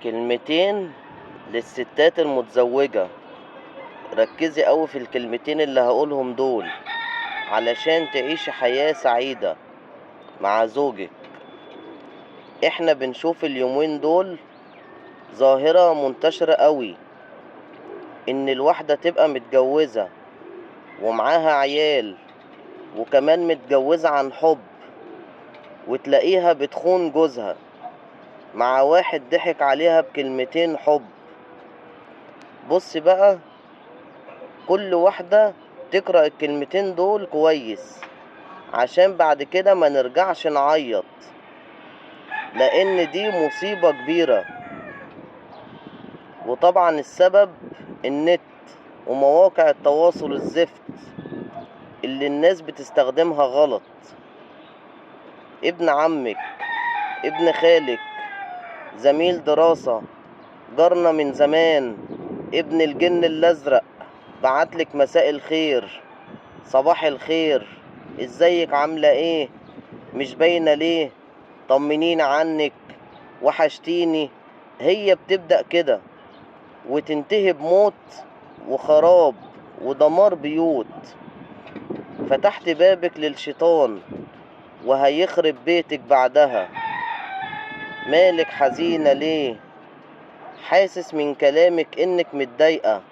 كلمتين للستات المتزوجة. ركزي قوي في الكلمتين اللي هقولهم دول علشان تعيشي حياة سعيدة مع زوجك. احنا بنشوف اليومين دول ظاهرة منتشرة قوي، ان الواحدة تبقى متجوزة ومعاها عيال وكمان متجوزة عن حب، وتلاقيها بتخون جوزها مع واحد ضحك عليها بكلمتين حب. بص بقى، كل واحدة تقرأ الكلمتين دول كويس عشان بعد كده ما نرجعش نعيط، لأن دي مصيبة كبيرة. وطبعا السبب النت ومواقع التواصل الزفت اللي الناس بتستخدمها غلط. ابن عمك، ابن خالك، زميل دراسة، جارنا من زمان، ابن الجن الأزرق بعتلك مساء الخير، صباح الخير، ازيك، عاملة ايه، مش باينة ليه، طمنيني عنك، وحشتيني. هي بتبدأ كده وتنتهي بموت وخراب ودمار بيوت. فتحت بابك للشيطان وهيخرب بيتك بعدها. مالك حزينة ليه؟ حاسس من كلامك انك متضايقة.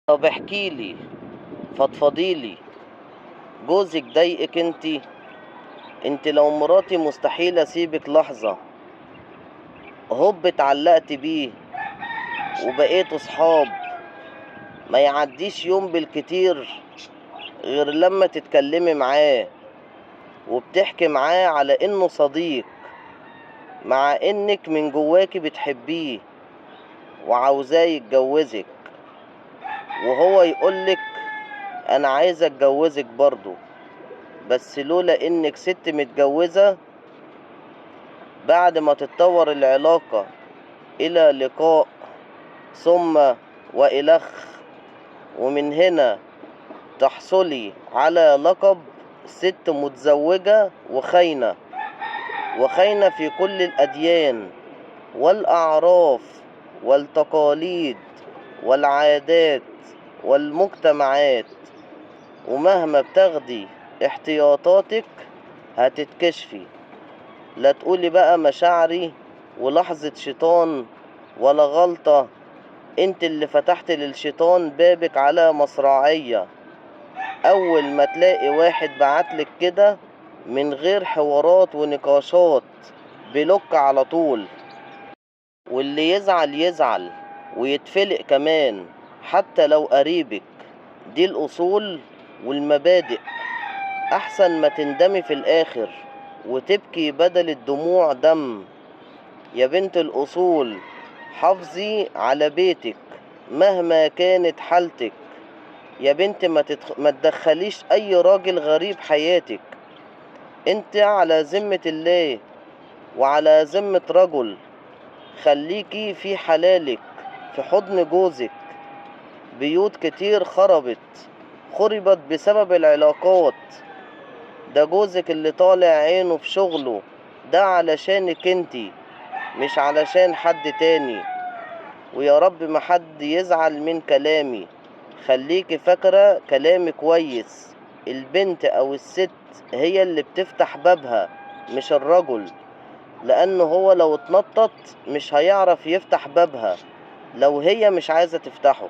طب احكيلي، فضفضيلي، جوزك ضايقك انت لو مراتي مستحيل اسيبك لحظة. هوب اتعلقت بيه وبقيتوا صحاب، ما يعديش يوم بالكتير غير لما تتكلمي معاه وبتحكي معاه على انه صديق، مع انك من جواكي بتحبيه وعاوزاه يتجوزك، وهو يقولك انا عايز اتجوزك برضو، بس لولا انك ست متجوزة بعد ما تتطور العلاقة الى لقاء ثم وإلخ، ومن هنا تحصلي على لقب ست متزوجة وخاينة، وخاينة في كل الأديان والأعراف والتقاليد والعادات والمجتمعات. ومهما بتاخدي احتياطاتك هتتكشفي. لا تقولي بقى مشاعري ولحظة شيطان ولا غلطة، انت اللي فتحت للشيطان بابك على مصراعية. اول ما تلاقي واحد بعتلك كده من غير حوارات ونقاشات، بلوك على طول. واللي يزعل يزعل ويتفلق كمان حتى لو قريبك. دي الأصول والمبادئ. أحسن ما تندمي في الآخر وتبكي بدل الدموع دم. يا بنت الأصول، حافظي على بيتك مهما كانت حالتك. يا بنت ما تدخليش أي راجل غريب حياتك. انت على ذمة الله وعلى ذمة رجل. خليكي في حلالك في حضن جوزك. بيوت كتير خربت بسبب العلاقات. ده جوزك اللي طالع عينه في شغله، ده علشانك انتي مش علشان حد تاني. ويا رب ما حد يزعل من كلامي. خليكي فاكرة كلامي كويس. البنت او الست هي اللي بتفتح بابها مش الرجل، لانه هو لو اتنطط مش هيعرف يفتح بابها لو هي مش عايزة تفتحه.